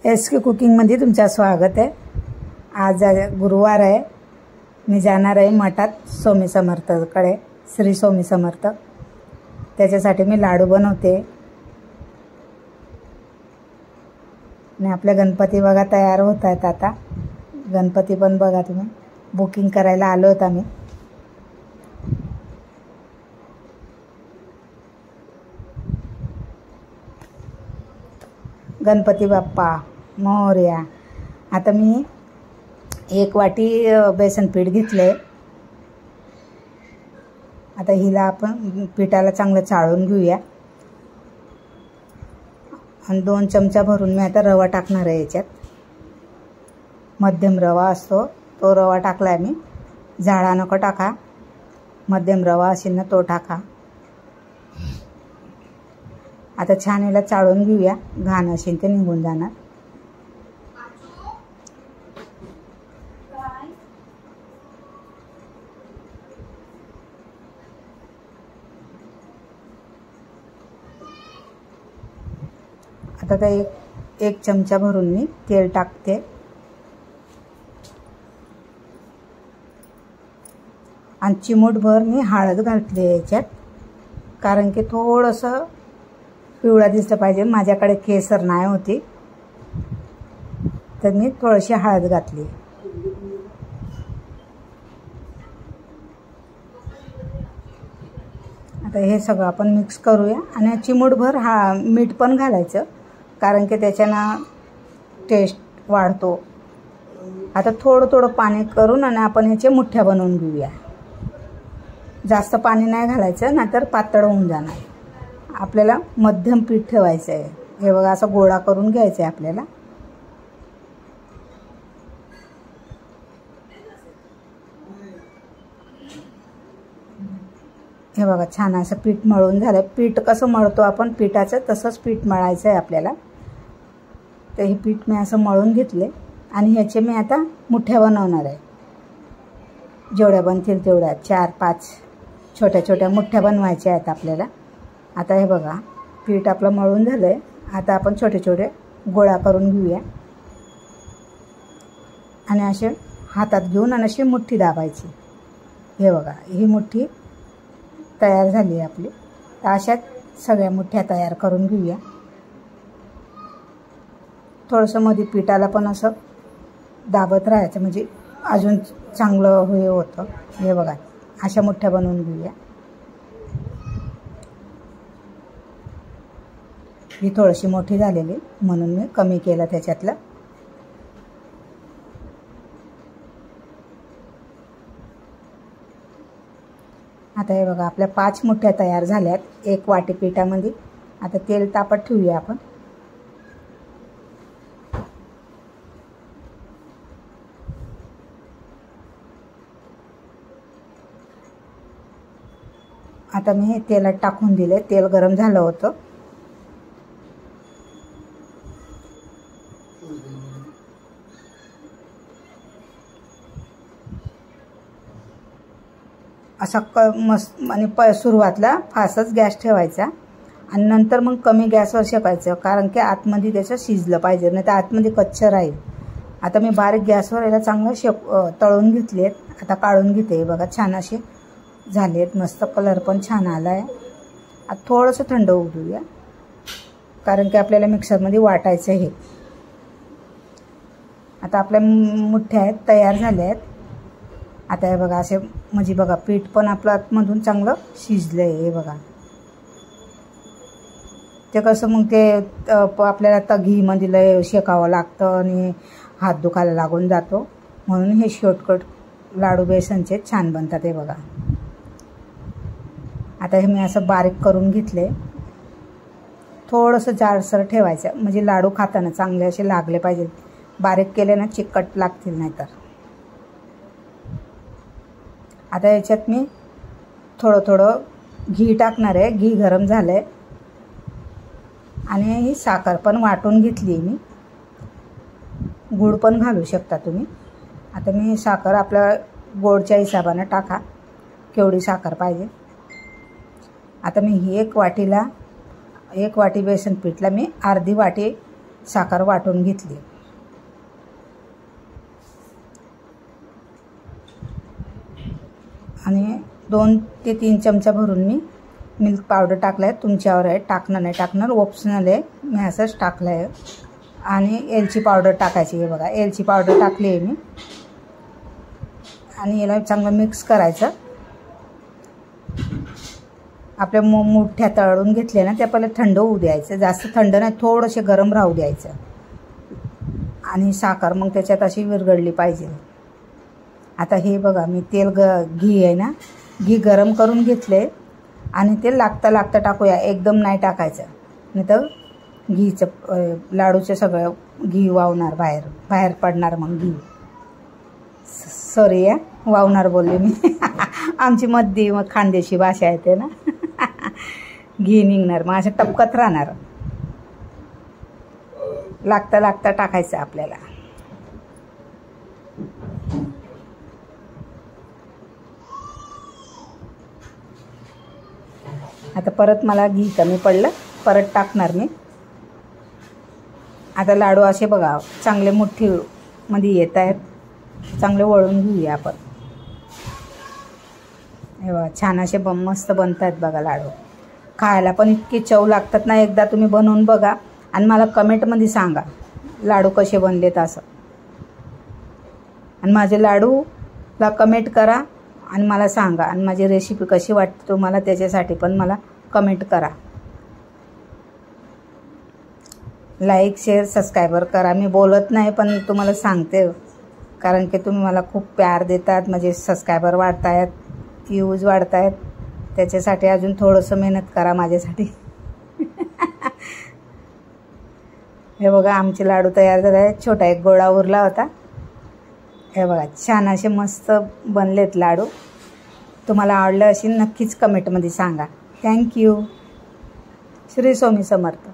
SK कुकिंगमध्ये तुमचं स्वागत आहे। आज गुरुवार आहे। मी जाणार आहे मठात स्वामी समर्थकडे, श्री स्वामी समर्थ। त्याच्यासाठी मी लाडू बनवते आणि आपले गणपती बघा तयार होत आहेत। आता गणपती पण बघा तुम्ही, बुकिंग करायला आलो होतो आम्ही। गणपती बाप्पा मोरया। आता मी 1 वाटी बेसन पीठ घेतले। आता हिला आपण पिठाला चांगलं चाळून घेऊया आणि 2 चमचा भरून मी आता रवा टाकणार आहे। याच्यात मध्यम रवा असतो तो रवा टाकलाय मी। जाडा नको टाका, मध्यम रवा असेल ना तो टाका। आता छान याला चाळून घेऊया, घाण असेल ते निघून जाणार। आता ते एक चमचा भरून मी तेल टाकते आणि चिमूटभर मी हळद घालते याच्यात, कारण की थोडंसं पिवळा दिसलं पाहिजे। माझ्याकडे केसर नाही होती तर मी थोडीशी हळद घातली। आता हे सगळं आपण मिक्स करूया आणि चिमूटभर मीठ पण घालायचं, कारण की त्याच्यानं टेस्ट वाढतो। आता थोडं थोडं पाणी करून आणि आपण ह्याचे मुठ्ठ्या बनवून घेऊया। जास्त पाणी नाही घालायचं, नाहीतर पातळ होऊन जाणार। आपल्याला मध्यम पीठ ठेवायचं आहे। हे बघा असं गोळा करून घ्यायचं आहे आपल्याला। हे बघा छान असं पीठ मळून झालं। पीठ कसं मळतो आपण पिठाचं, तसंच पीठ मळायचं आहे आपल्याला। तर हे पीठ मी असं मळून घेतले आणि ह्याचे मी आता मुठ्ठ्या बनवणार आहे। जेवढ्या बनतील तेवढ्या 4-5 छोट्या छोट्या मुठ्ठ्या बनवायच्या आहेत आपल्याला। आता हे बघा पीठ आपलं मळून झालं आहे। आता आपण छोटे छोटे गोळा करून घेऊया आणि असे हातात घेऊन आणि अशी मुठ्ठी दाबायची। हे बघा ही मुठ्ठी तयार झाली आहे आपली। तर अशाच सगळ्या मुठ्ठ्या तयार करून घेऊया। थोडंसं मध्ये पिठाला पण असं दाबत राहायचं, म्हणजे अजून चांगलं हे होतं। हे बघा अशा मुठ्ठ्या बनवून घेऊया। ही थोडीशी मोठी झालेली म्हणून मी कमी केलं त्याच्यातलं। आता हे बघा आपल्या 5 मुठ्ठ्या तयार झाल्यात 1 वाटी पिठामध्ये। आता तेल तापत ठेवूया आपण। आता मी हे तेलात टाकून दिले, तेल गरम झालं होतं। असा मस्त आणि सुरुवातीला फास्टच गॅस ठेवायचा आणि नंतर मग कमी गॅसवर शेकायचं, कारण की आतमध्ये त्याचं शिजलं पाहिजे, नाही तर आतमध्ये कच्चं राहील। आता मी बारीक गॅसवर याला चांगलं तळून घेतलेत। आता काढून घेते। बघा छान असे झालेत, मस्त कलर पण छान आला आहे। आता थोडंसं थंड होऊ देऊया, कारण की आपल्याला मिक्सरमध्ये वाटायचं हे। आता आपल्या मुठ्ठ्या आहेत तयार झाल्या आहेत। आता हे बघा असे, म्हणजे बघा पीठ पण आपलं आतमधून चांगलं शिजलं आहे। हे बघा ते कसं मग ते आपल्याला तघीमध्ये लय शेकावं लागतं आणि हात दुखायला लागून जातो, म्हणून हे शॉर्टकट लाडू बेसनचे छान बनतात। हे बघा आता हे मी असं बारीक करून घेतले। थोडंसं जाडसर ठेवायचं, म्हणजे लाडू खाताना चांगले असे लागले पाहिजे। बारीक केले ना चिकट लागतील नाहीतर। आता याच्यात मी थोडं थोडं घी टाकणार आहे। घी गरम झालं आहे आणि ही साखर पण वाटून घेतली मी। गूळ पण घालू शकता तुम्ही। आता मी साखर आपल्या गोडच्या हिशोबाने टाका, केवढी साखर पाहिजे। आता मी ही 1 वाटी बेसन पीठला मी अर्धी वाटी साखर वाटून घेतली. आणि 2 ते 3 चमचा भरून मी मिल्क पावडर टाकलं आहे. तुमच्यावर आहे, टाकणं नाही टाकणार, ऑप्शनल आहे, मी असंच टाकलं आहे. आणि एलची पावडर टाकायची आहे बघा, एलची पावडर टाकली आहे मी. आणि याला चांगलं मिक्स करायचं. आपल्या मुठ्या तळून घेतले ना, त्या पहिले थंड होऊ द्यायचं, जास्त थंड नाही, थोडंसे गरम राहू द्यायचं. आणि साखर मग त्याच्यात अशी विरघळली पाहिजे. आता हे बघा, मी घी आहे ना, घी गरम करून घेतले आणि ते लागता टाकूया, एकदम नाही टाकायचं, नाही तर घीचं लाडूचं सगळं घी वावणार, बाहेर पडणार मग घी. सॉरी वावणार बोलले मी. आमची मग खानदेशी भाषा येते ना. घी निघणार, मग असं टपकत राहणार. लागता टाकायचं आपल्याला. आता परत मला घी कमी पडलं, परत टाकणार मी. आता लाडू असे बघा चांगले मुठ्ठीमध्ये येत आहेत, चांगले वळून घेऊया आपण. हे बघा छान असे मस्त बनत आहेत बघा लाडू. खायला पण इतके चव लागतात ना, एकदा तुम्ही बनवून बघा आणि मला कमेंटमध्ये सांगा लाडू कसे बनलेत असं. आणि माझे लाडूला कमेंट करा आणि मला सांगा, आणि माझी रेसिपी कशी वाटते तुम्हाला त्याच्यासाठी पण मला कमेंट करा. लाईक शेअर सबस्क्राईबर करा. मी बोलत नाही पण तुम्हाला सांगते, कारण की तुम्ही मला खूप प्यार देतात, म्हणजे सबस्क्रायबर वाढत आहेत, व्ह्यूज वाढत आहेत, त्याच्यासाठी अजून थोडंसं मेहनत करा माझ्यासाठी. हे बघा आमचे लाडू तयार झाले आहेत. छोटा एक गोळा उरला होता. हे बघा छान असे मस्त बनलेत लाडू. तुम्हाला आवडलं असेल नक्कीच कमेंटमध्ये सांगा. थँक्यू. श्री स्वामी समर्थ.